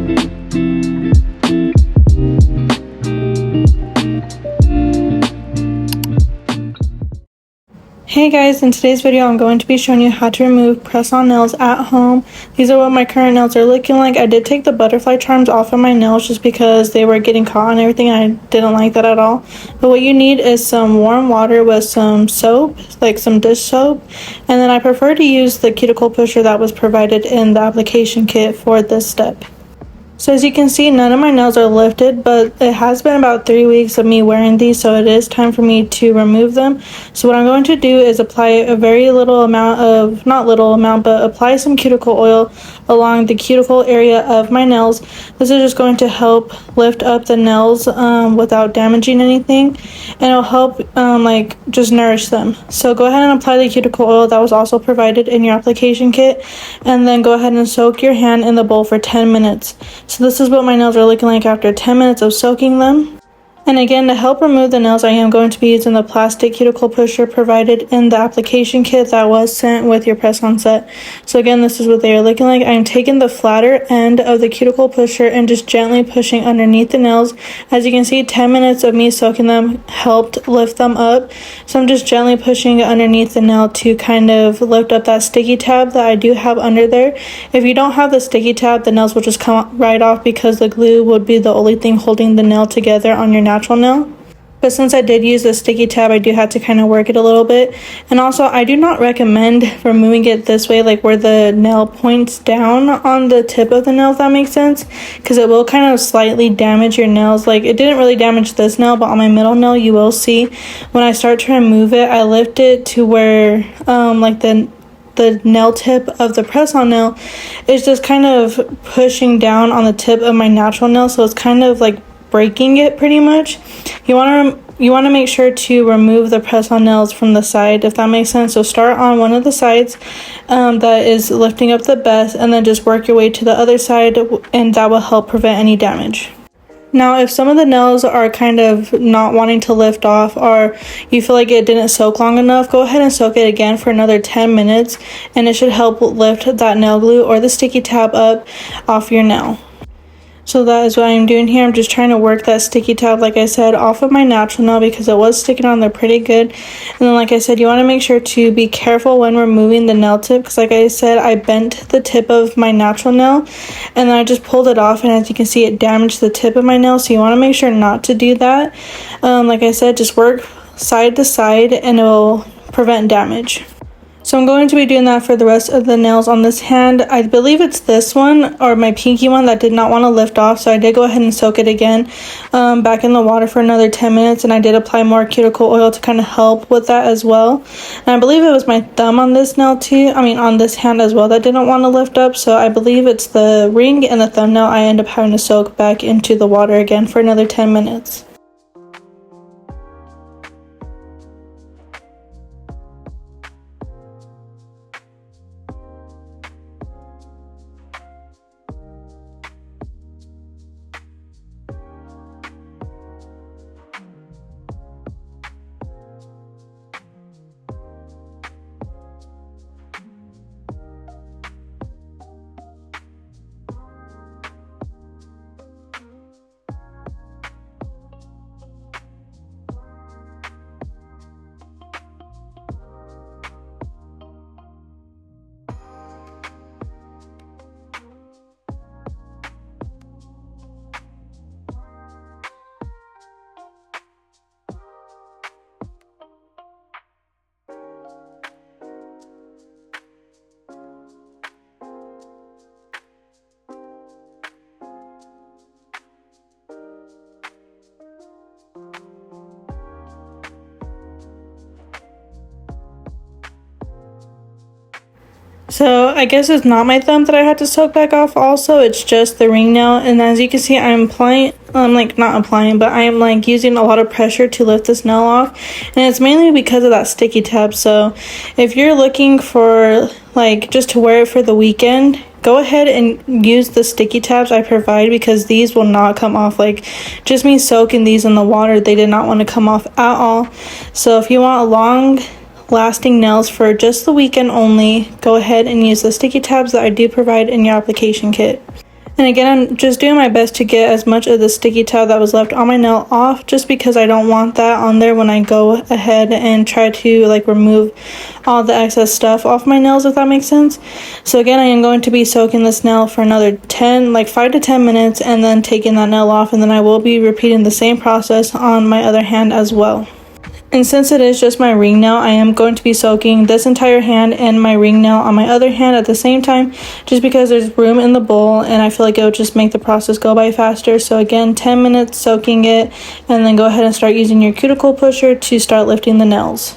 Hey guys, in today's video I'm going to be showing you how to remove press-on nails at home. These are what my current nails are looking like. I did take the butterfly charms off of my nails just because they were getting caught and everything. I didn't like that at all. But what you need is some warm water with some soap, like some dish soap. And then I prefer to use the cuticle pusher that was provided in the application kit for this step. So as you can see, none of my nails are lifted, but it has been about 3 weeks of me wearing these, so it is time for me to remove them. So what I'm going to do is apply a very little amount of, not little amount, but apply some cuticle oil along the cuticle area of my nails. This is just going to help lift up the nails without damaging anything, and it'll help like just nourish them. So go ahead and apply the cuticle oil that was also provided in your application kit, and then go ahead and soak your hand in the bowl for 10 minutes. So this is what my nails are looking like after 10 minutes of soaking them. And again, to help remove the nails, I am going to be using the plastic cuticle pusher provided in the application kit that was sent with your press-on set. So again, this is what they are looking like. I'm taking the flatter end of the cuticle pusher and just gently pushing underneath the nails. As you can see, 10 minutes of me soaking them helped lift them up. So I'm just gently pushing underneath the nail to kind of lift up that sticky tab that I do have under there. If you don't have the sticky tab, the nails will just come right off because the glue would be the only thing holding the nail together on your natural nail. But since I did use the sticky tab, I do have to kind of work it a little bit. And also, I do not recommend removing it this way, like where the nail points down on the tip of the nail, if that makes sense, because it will kind of slightly damage your nails. Like, it didn't really damage this nail, but on my middle nail, you will see when I start to remove it, I lift it to where like the nail tip of the press-on nail is just kind of pushing down on the tip of my natural nail, so it's kind of like breaking it pretty much. You want to make sure to remove the press-on nails from the side, if that makes sense. So start on one of the sides that is lifting up the best, and then just work your way to the other side, and that will help prevent any damage. Now, if some of the nails are kind of not wanting to lift off, or you feel like it didn't soak long enough, go ahead and soak it again for another 10 minutes, and it should help lift that nail glue or the sticky tab up off your nail. So that is what I'm doing here. I'm just trying to work that sticky tab, like I said, off of my natural nail because it was sticking on there pretty good. And then, like I said, you want to make sure to be careful when removing the nail tip, because like I said, I bent the tip of my natural nail and then I just pulled it off, and as you can see, it damaged the tip of my nail. So you want to make sure not to do that. Like I said, just work side to side and it will prevent damage. So I'm going to be doing that for the rest of the nails on this hand. I believe it's this one, or my pinky one, that did not want to lift off. So I did go ahead and soak it again back in the water for another 10 minutes. And I did apply more cuticle oil to kind of help with that as well. And I believe it was my thumb on this nail too. I mean, on this hand as well, that didn't want to lift up. So I believe it's the ring and the thumbnail I end up having to soak back into the water again for another 10 minutes. So I guess it's not my thumb that I had to soak back off also, it's just the ring nail. And as you can see, I'm applying, not applying, but I am like using a lot of pressure to lift this nail off. And it's mainly because of that sticky tab. So if you're looking for like just to wear it for the weekend, go ahead and use the sticky tabs I provide, because these will not come off. Like, just me soaking these in the water, they did not want to come off at all. So if you want a long lasting nails for just the weekend only, go ahead and use the sticky tabs that I do provide in your application kit. And again, I'm just doing my best to get as much of the sticky tab that was left on my nail off, just because I don't want that on there when I go ahead and try to like remove all the excess stuff off my nails, if that makes sense. So again, I am going to be soaking this nail for another 5 to 10 minutes and then taking that nail off, and then I will be repeating the same process on my other hand as well. And since it is just my ring nail, I am going to be soaking this entire hand and my ring nail on my other hand at the same time, just because there's room in the bowl and I feel like it will just make the process go by faster. So again, 10 minutes soaking it, and then go ahead and start using your cuticle pusher to start lifting the nails.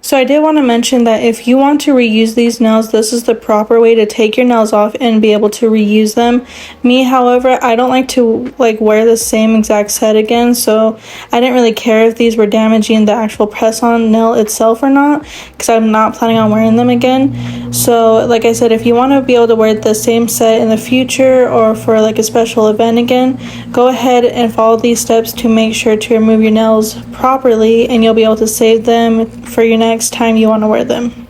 So I did want to mention that if you want to reuse these nails, this is the proper way to take your nails off and be able to reuse them. Me, however, I don't like to wear the same exact set again, so I didn't really care if these were damaging the actual press-on nail itself or not, because I'm not planning on wearing them again. So like I said, if you want to be able to wear the same set in the future or for a special event again, go ahead and follow these steps to make sure to remove your nails properly, and you'll be able to save them for your next time you want to wear them.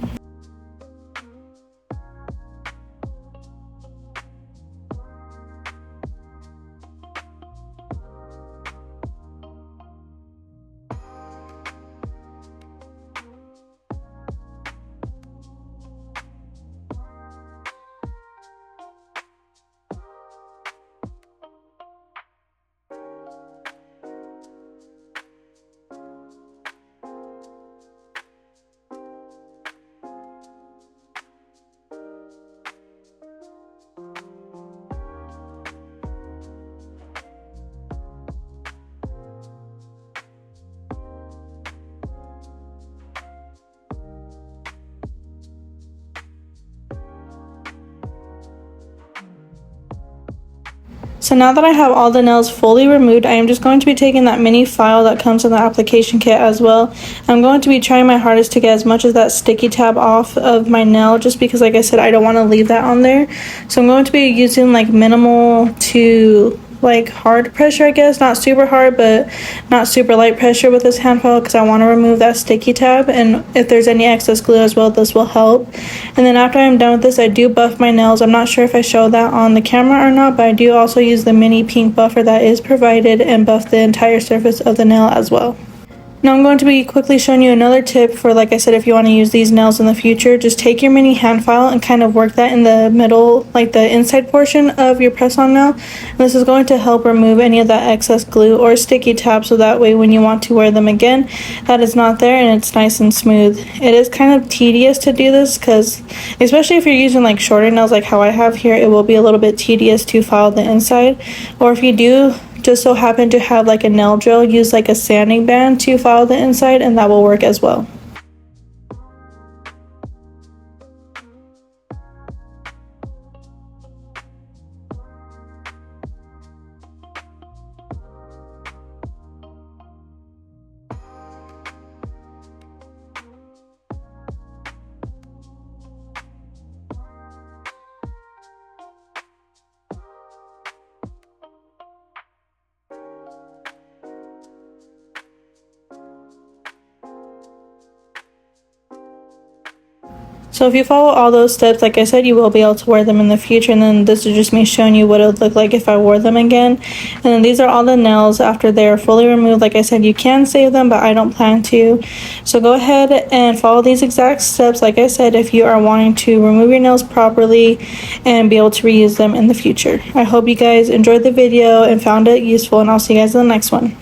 So now that I have all the nails fully removed, I am just going to be taking that mini file that comes in the application kit as well. I'm going to be trying my hardest to get as much of that sticky tab off of my nail, just because, like I said, I don't want to leave that on there. So I'm going to be using like minimal to like hard pressure, I guess, not super hard but not super light pressure with this hand file, because I want to remove that sticky tab, and if there's any excess glue as well, this will help. And then after I'm done with this, I do buff my nails. I'm not sure if I show that on the camera or not, but I do also use the mini pink buffer that is provided and buff the entire surface of the nail as well. Now I'm going to be quickly showing you another tip for, like I said, if you want to use these nails in the future. Just take your mini hand file and kind of work that in the middle, like the inside portion of your press-on nail. And this is going to help remove any of that excess glue or sticky tab, so that way when you want to wear them again, that is not there and it's nice and smooth. It is kind of tedious to do this, because especially if you're using like shorter nails like how I have here, it will be a little bit tedious to file the inside. Or if you do just so happen to have like a nail drill, use like a sanding band to file the inside, and that will work as well. So if you follow all those steps, like I said, you will be able to wear them in the future. And then this is just me showing you what it would look like if I wore them again. And then these are all the nails after they're fully removed. Like I said, you can save them, but I don't plan to. So go ahead and follow these exact steps, like I said, if you are wanting to remove your nails properly and be able to reuse them in the future. I hope you guys enjoyed the video and found it useful, and I'll see you guys in the next one.